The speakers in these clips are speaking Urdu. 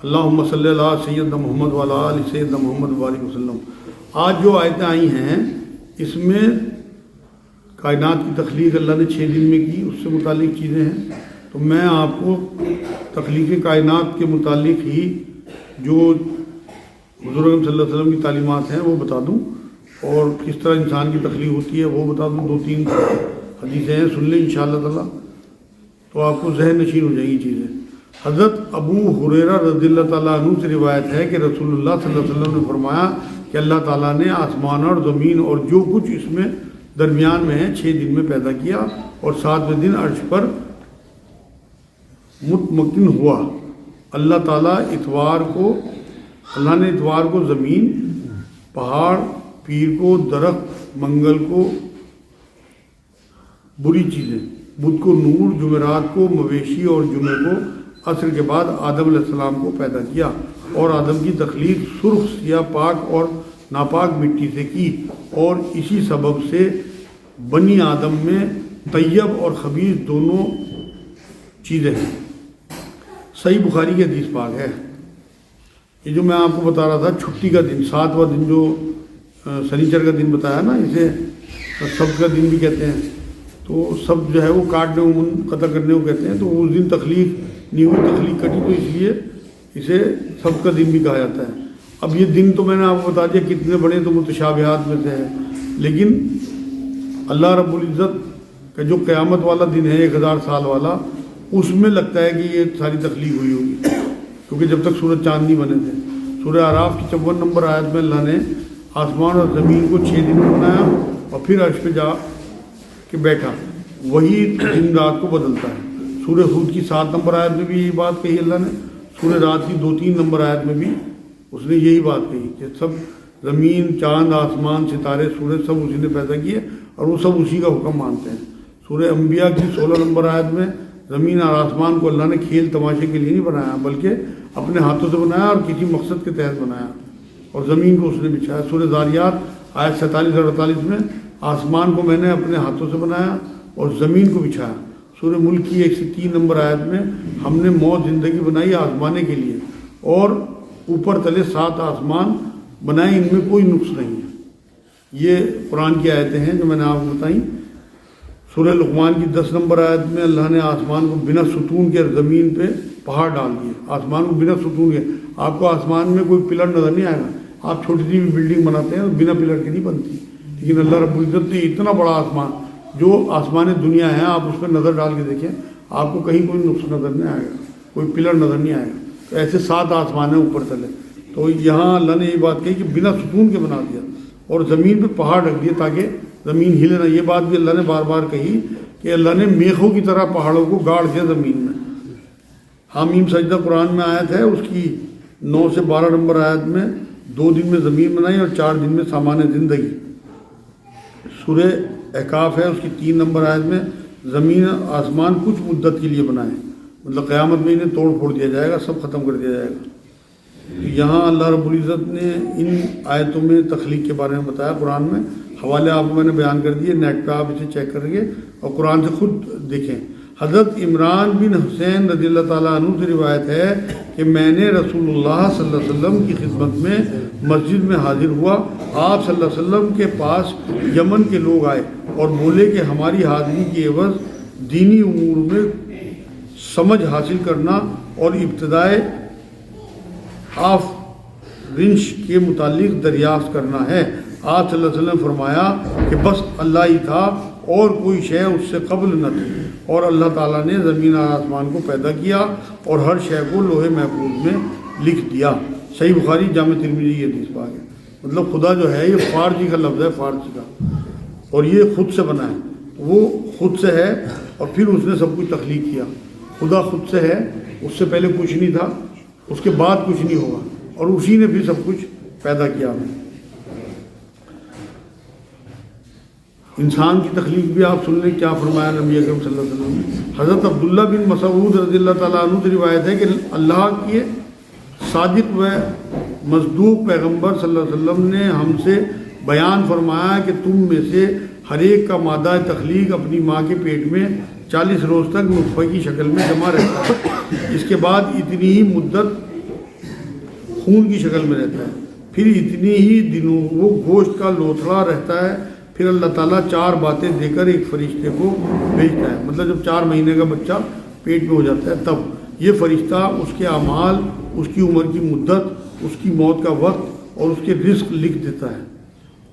اللہم صلی اللہ سیدنا محمد وعلی آل سیدنا محمد وبارک وسلم۔ آج جو آیتیں آئی ہیں اس میں کائنات کی تخلیق اللہ نے 6 دن میں کی، اس سے متعلق چیزیں ہیں، تو میں آپ کو تخلیق کائنات کے متعلق ہی جو حضور صلی اللہ علیہ وسلم کی تعلیمات ہیں وہ بتا دوں، اور کس طرح انسان کی تخلیق ہوتی ہے وہ بتا دوں۔ 2-3 حدیثیں ہیں، سن لیں انشاءاللہ تعالی، تو آپ کو ذہن نشین ہو جائیں گی چیزیں۔ حضرت ابو ہریرہ رضی اللہ تعالیٰ عنہ سے روایت ہے کہ رسول اللہ صلی اللہ علیہ وسلم نے فرمایا کہ اللہ تعالیٰ نے آسمان اور زمین اور جو کچھ اس میں درمیان میں ہے 6 دن میں پیدا کیا، اور 7ویں دن عرش پر مطمئن ہوا۔ اللہ تعالیٰ اللہ نے اتوار کو زمین، پہاڑ، پیر کو درخت، منگل کو بری چیزیں، بدھ کو نور، جمعرات کو مویشی اور جمعے کو عصر کے بعد آدم علیہ السلام کو پیدا کیا، اور آدم کی تخلیق سرخ، سیاہ، پاک اور ناپاک مٹی سے کی، اور اسی سبب سے بنی آدم میں طیب اور خبیث دونوں چیزیں ہیں۔ صحیح بخاری کی حدیث پاک ہے۔ یہ جو میں آپ کو بتا رہا تھا چھٹی کا دن، 7واں دن جو سنیچر کا دن بتایا نا، اسے سبت کا دن بھی کہتے ہیں، تو سب جو ہے وہ کاٹنے کو، قطع کرنے کو کہتے ہیں، تو اس دن تخلیق نہیں ہوئی، تخلیق کٹی، تو اس لیے اسے سبت کا دن بھی کہا جاتا ہے۔ اب یہ دن تو میں نے آپ کو بتا دیا کتنے بڑے، تو متشابہات میں سے ہے، لیکن اللہ رب العزت کا جو قیامت والا دن ہے 1000 سال والا، اس میں لگتا ہے کہ یہ ساری تخلیق ہوئی ہوگی، کیونکہ جب تک سورج چاند نہیں بنے تھے۔ سورہ اعراف کی 54 نمبر آیت میں اللہ نے آسمان اور زمین کو 6 دن میں بنایا، اور پھر عرش پہ جا کے بیٹھا، وہی دن رات کو بدلتا ہے۔ سورہ ہود کی 7 نمبر آیت میں بھی یہی بات کہی اللہ نے، سورہ رات کی 2-3 نمبر آیت میں بھی اس نے یہی بات کہی کہ سب زمین، چاند، آسمان، ستارے، سورج سب اسی نے پیدا کیے، اور وہ سب اسی کا حکم مانتے ہیں۔ سورہ انبیاء کی 16 نمبر آیت میں زمین اور آسمان کو اللہ نے کھیل تماشے کے لیے نہیں بنایا، بلکہ اپنے ہاتھوں سے بنایا اور کسی مقصد کے تحت بنایا، اور زمین کو اس نے بچھایا۔ سورہ ذاریات آیت 47 اور 48 میں آسمان کو میں نے اپنے ہاتھوں سے بنایا اور زمین کو بچھایا۔ سورہ ملک کی 103 نمبر آیت میں ہم نے موت زندگی بنائی آزمانے کے لیے، اور اوپر تلے 7 آسمان بنائے، ان میں کوئی نقص نہیں ہے۔ یہ قرآن کی آیتیں ہیں جو میں نے آپ کو بتائیں۔ سورہ لقمان کی 10 نمبر آیت میں اللہ نے آسمان کو بنا ستون کے زمین پہ پہاڑ ڈال دیے، آسمان کو بنا ستون کے۔ آپ کو آسمان میں کوئی پلر نظر نہیں آئے گا، آپ چھوٹی سی بھی بلڈنگ بناتے ہیں بنا پلر کے نہیں بنتی، لیکن اللہ رب العزت نے اتنا بڑا آسمان، جو آسمان دنیا ہے، آپ اس پہ نظر ڈال کے دیکھیں، آپ کو کہیں کوئی نقص نظر نہیں آئے گا، کوئی پلر نظر نہیں آئے گا۔ تو ایسے 7 آسمان ہیں اوپر تلے، تو یہاں اللہ نے یہ بات کہی کہ بنا ستون کے بنا دیا، اور زمین پہ پہاڑ رکھ دیے تاکہ زمین ہلے نہ۔ یہ بات بھی اللہ نے بار بار کہی کہ اللہ نے میخوں کی طرح پہاڑوں کو گاڑ دیا زمین میں۔ حامیم سجدہ قرآن میں آیت ہے، اس کی 9 سے 12 نمبر آیت میں 2 دن میں زمین بنائی اور 4 دن میں سامان زندگی۔ سورہ احقاف ہے، اس کی 3 نمبر آیت میں زمین آسمان کچھ مدت کے لیے بنائے، مطلب قیامت میں انہیں توڑ پھوڑ دیا جائے گا، سب ختم کر دیا جائے گا۔ یہاں اللہ رب العزت نے ان آیتوں میں تخلیق کے بارے میں بتایا قرآن میں، حوالے آپ کو میں نے بیان کر دیے، نیٹ پہ آپ اسے چیک کریں گے اور قرآن سے خود دیکھیں۔ حضرت عمران بن حسین رضی اللہ تعالیٰ عنہ سے روایت ہے کہ میں نے رسول اللہ صلی اللہ علیہ وسلم کی خدمت میں مسجد میں حاضر ہوا، آپ صلی اللہ علیہ وسلم کے پاس یمن کے لوگ آئے اور بولے کہ ہماری حاضری کی عوض دینی امور میں سمجھ حاصل کرنا اور ابتدائے رنش کے متعلق دریافت کرنا ہے۔ آپ صلی اللہ علیہ وسلم نے فرمایا کہ بس اللہ ہی تھا اور کوئی شے اس سے قبل نہ تھی، اور اللہ تعالیٰ نے زمین اور آسمان کو پیدا کیا اور ہر شے کو لوح محفوظ میں لکھ دیا۔ صحیح بخاری جامع ترمذی یہ حدیث پاک ہے۔ مطلب خدا جو ہے یہ فارسی کا لفظ ہے، فارسی کا، اور یہ خود سے بنا ہے، وہ خود سے ہے، اور پھر اس نے سب کچھ تخلیق کیا۔ خدا خود سے ہے، اس سے پہلے کچھ نہیں تھا، اس کے بعد کچھ نہیں ہوگا، اور اسی نے پھر سب کچھ پیدا کیا۔ انسان کی تخلیق بھی آپ سن لیں کیا فرمایا نبی اکرم صلی اللہ علیہ وسلم نے۔ حضرت عبداللہ بن مسعود رضی اللہ تعالیٰ عنہ سے روایت ہے کہ اللہ کے صادق و مصدوق پیغمبر صلی اللہ علیہ وسلم نے ہم سے بیان فرمایا کہ تم میں سے ہر ایک کا مادہ تخلیق اپنی ماں کے پیٹ میں 40 روز تک نطفہ کی شکل میں جمع رہتا ہے، اس کے بعد اتنی ہی مدت خون کی شکل میں رہتا ہے، پھر اتنی ہی دنوں وہ گوشت کا لوتھڑا رہتا ہے، پھر اللہ تعالیٰ 4 باتیں دے کر ایک فرشتے کو بھیجتا ہے، مطلب جب 4 مہینے کا بچہ پیٹ میں ہو جاتا ہے تب یہ فرشتہ اس کے اعمال، اس کی عمر کی مدت، اس کی موت کا وقت اور اس کے رزق لکھ دیتا ہے،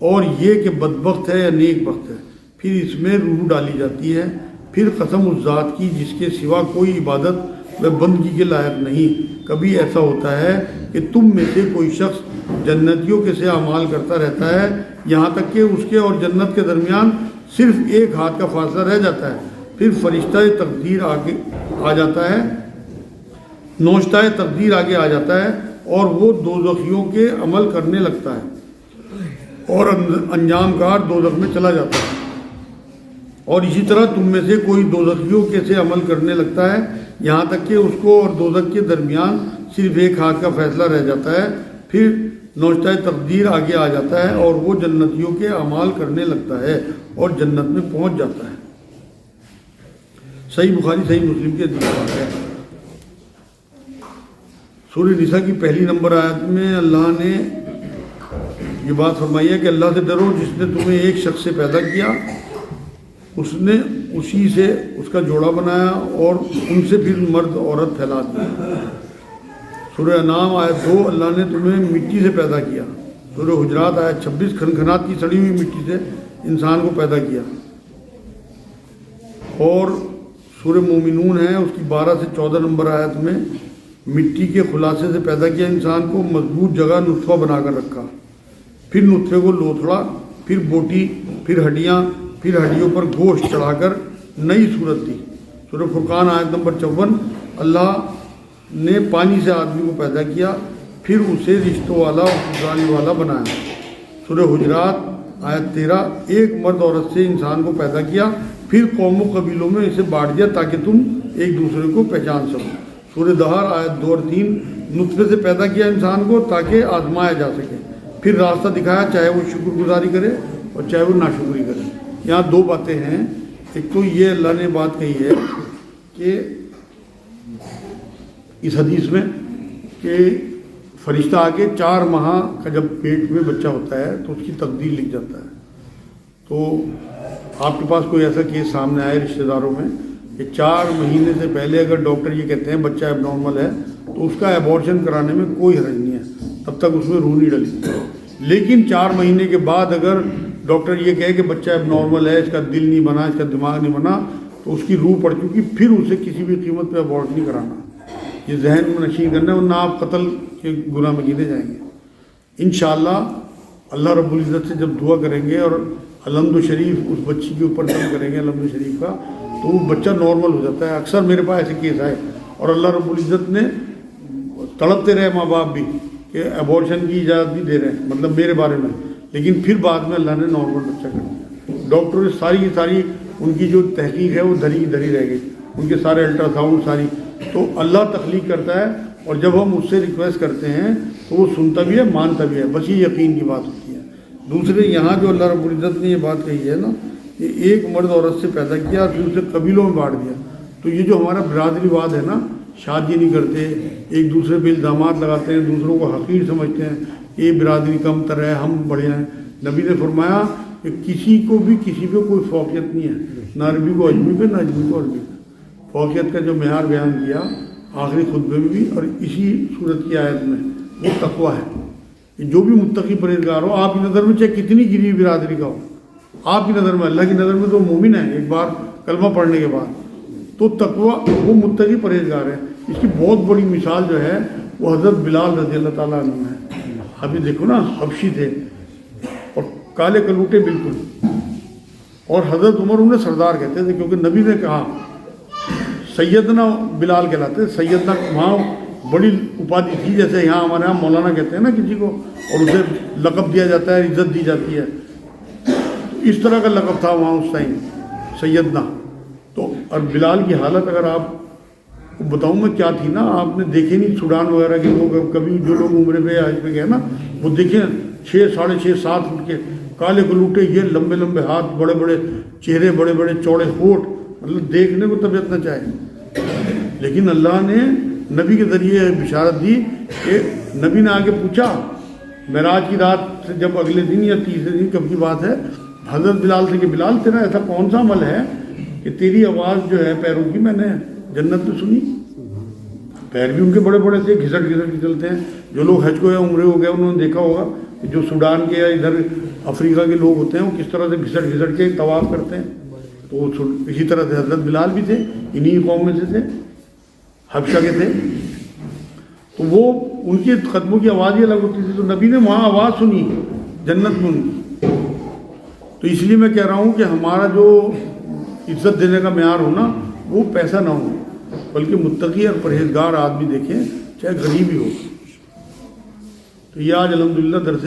اور یہ کہ بدبخت ہے یا نیک بخت ہے۔ پھر اس میں روح ڈالی جاتی ہے، پھر قسم اس ذات کی جس کے سوا کوئی عبادت و بندگی کے لائق نہیں، کبھی ایسا ہوتا ہے کہ تم میں سے کوئی شخص جنتیوں کے سے اعمال کرتا رہتا ہے یہاں تک کہ اس کے اور جنت کے درمیان صرف ایک ہاتھ کا فاصلہ رہ جاتا ہے، پھر فرشتہ تقدیر آگے آ جاتا ہے، نوشتہ تقدیر آگے آ جاتا ہے اور وہ دوزخیوں کے عمل کرنے لگتا ہے اور انجام کار دوزخ میں چلا جاتا ہے، اور اسی طرح تم میں سے کوئی دوزخیوں کے سے عمل کرنے لگتا ہے یہاں تک کہ اس کو اور دوزخ کے درمیان صرف ایک ہاتھ کا فیصلہ رہ جاتا ہے، پھر نوشتہ تقدیر آگے آ جاتا ہے اور وہ جنتیوں کے اعمال کرنے لگتا ہے اور جنت میں پہنچ جاتا ہے۔ صحیح بخاری صحیح مسلم کے حدیث ہے۔ سورہ نساء کی پہلی نمبر آیت میں اللہ نے یہ بات فرمائی ہے کہ اللہ سے ڈرو جس نے تمہیں ایک شخص سے پیدا کیا، اس نے اسی سے اس کا جوڑا بنایا اور ان سے پھر مرد عورت پھیلا دیا۔ سورہ انعام آیت 2 اللہ نے تمہیں مٹی سے پیدا کیا۔ سورہ حجرات آیت 26 کھنکھنات کی سڑی ہوئی مٹی سے انسان کو پیدا کیا، اور سورہ مومنون ہے اس کی 12 سے 14 نمبر آیت میں مٹی کے خلاصے سے پیدا کیا انسان کو، مضبوط جگہ نطفہ بنا کر رکھا، پھر نطفے کو لوتھڑا، پھر بوٹی، پھر ہڈیاں، پھر ہڈیوں پر گوشت چڑھا کر نئی صورت دی۔ سورہ فرقان آیت نمبر 54 اللہ نے پانی سے آدمی کو پیدا کیا، پھر اسے رشتوں والا اور خوشحالی والا بنایا۔ سورہ حجرات آیت 13 ایک مرد عورت سے انسان کو پیدا کیا، پھر قوم و قبیلوں میں اسے بانٹ دیا تاکہ تم ایک دوسرے کو پہچان سکو۔ سورہ دہر آیت 2 اور 3 نطفے سے پیدا کیا انسان کو تاکہ آزمایا جا سکے، پھر راستہ دکھایا چاہے وہ شکر گزاری کرے اور چاہے وہ ناشکری کرے۔ یہاں 2 باتیں ہیں، ایک تو یہ اللہ نے بات کہی ہے کہ اس حدیث میں کہ فرشتہ آگے 4 ماہ کا جب پیٹ میں بچہ ہوتا ہے تو اس کی تقدیر لکھ جاتا ہے۔ تو آپ کے پاس کوئی ایسا کیس سامنے آئے رشتہ داروں میں کہ 4 مہینے سے پہلے اگر ڈاکٹر یہ کہتے ہیں بچہ ایب نارمل ہے تو اس کا ایبورشن کرانے میں کوئی حرج نہیں ہے، تب تک اس میں روح نہیں ڈلی، لیکن 4 مہینے کے بعد اگر ڈاکٹر یہ کہے کہ بچہ ایب نارمل ہے، اس کا دل نہیں بنا، اس کا دماغ نہیں بنا، تو اس کی روح پڑ چکی، پھر اسے کسی بھی قیمت پہ ابورٹ نہیں کرانا، یہ ذہن میں نشین کرنا ہے، ورنہ آپ قتل کے گناہ میں گنے جائیں گے۔ انشاءاللہ اللہ رب العزت سے جب دعا کریں گے اور الحمد شریف اس بچی کے اوپر دم کریں گے الحمد شریف کا، تو وہ بچہ نارمل ہو جاتا ہے۔ اکثر میرے پاس ایسے کیس آئے اور اللہ رب العزت نے تڑپتے رہے ماں باپ بھی کہ ایبورشن کی اجازت بھی دے رہے ہیں، مطلب میرے بارے میں، لیکن پھر بعد میں اللہ نے نارمل بچہ کر دیا۔ ڈاکٹر نے ساری ان کی جو تحقیق ہے وہ دھری رہ گئی، ان کے سارے الٹرا ساؤنڈ ساری، تو اللہ تخلیق کرتا ہے اور جب ہم اس سے ریکویسٹ کرتے ہیں تو وہ سنتا بھی ہے، مانتا بھی ہے، بس یہ یقین کی بات ہوتی ہے۔ دوسرے یہاں جو اللہ رب العزت نے یہ بات کہی ہے نا کہ ایک مرد عورت سے پیدا کیا اور پھر اسے قبیلوں میں بانٹ دیا، تو یہ جو ہمارا برادری واد ہے نا، شادی نہیں کرتے، ایک دوسرے پہ الزامات لگاتے ہیں، دوسروں کو حقیر سمجھتے ہیں، یہ برادری کم تر ہے، ہم بڑے ہیں۔ نبی نے فرمایا کہ کسی کو بھی کسی پہ کوئی فوقیت نہیں ہے، نہ عربی کو اجمی پہ نہ اجمی کو عربی پہ۔ فوقیت کا جو معیار بیان کیا آخری خطبے میں بھی اور اسی صورت کی آیت میں، وہ تقویٰ ہے۔ جو بھی متقی پرہیزگار ہو، آپ کی نظر میں چاہے کتنی گری ہوئی برادری کا ہو، آپ کی نظر میں، اللہ کی نظر میں تو مومن ہے ایک بار کلمہ پڑھنے کے بعد، تو تقویٰ وہ متقی پرہیزگار ہے۔ اس کی بہت بڑی مثال جو ہے وہ حضرت بلال رضی اللہ تعالیٰ عنہ ہے۔ ابھی دیکھو نا، حبشی تھے اور کالے کلوٹے بالکل، اور حضرت عمر انہیں سردار کہتے تھے کیونکہ نبی نے کہا سیدنا بلال کہلاتے، سیدنا وہاں بڑی اپادھی تھی، جیسے یہاں ہمارے یہاں مولانا کہتے ہیں نا کسی کو، اور اسے لقب دیا جاتا ہے، عزت دی جاتی ہے، اس طرح کا لقب تھا وہاں اس ٹائم سیدنا۔ تو اور بلال کی حالت اگر آپ کو بتاؤں میں کیا تھی نا، آپ نے دیکھے نہیں سوڈان وغیرہ کے لوگ، کبھی جو لوگ عمرے پہ حج پہ گئے نا، وہ دیکھیں 6 ساڑھے 6 7 فٹ کے کالے کلوٹے، یہ لمبے لمبے ہاتھ، بڑے بڑے چہرے، بڑے بڑے چوڑے ہونٹ، مطلب دیکھنے کو طبیعت نہ چاہے، لیکن اللہ نے نبی کے ذریعے بشارت دی کہ نبی نے آگے پوچھا معراج کی رات سے جب اگلے دن یا تیسرے دن کب کی بات ہے حضرت بلال سے کہ بلال تیرا ایسا کون سا عمل ہے کہ تیری آواز جو ہے پیروں کی میں نے جنت میں سنی. پیر بھی ان کے بڑے بڑے تھے, گھسٹ گھسٹ کے چلتے ہیں. جو لوگ حج کو یا عمرے ہو گئے انہوں نے دیکھا ہوگا کہ جو سوڈان کے یا ادھر افریقہ کے لوگ ہوتے ہیں وہ کس طرح سے گھسٹ گھسٹ کے طواف کرتے ہیں. تو اسی طرح سے حضرت بلال بھی تھے, انہی قوم میں سے تھے, حبشہ کے تھے. تو وہ ان کے قدموں کی آواز ہی الگ ہوتی تھی. تو نبی نے وہاں آواز سنی جنت میں ان کی. تو اس لیے میں کہہ رہا ہوں کہ ہمارا جو عزت دینے کا معیار ہونا وہ پیسہ نہ ہو, بلکہ متقی اور پرہیزگار آدمی دیکھیں, چاہے غریب ہی ہو. تو یہ آج الحمدللہ درس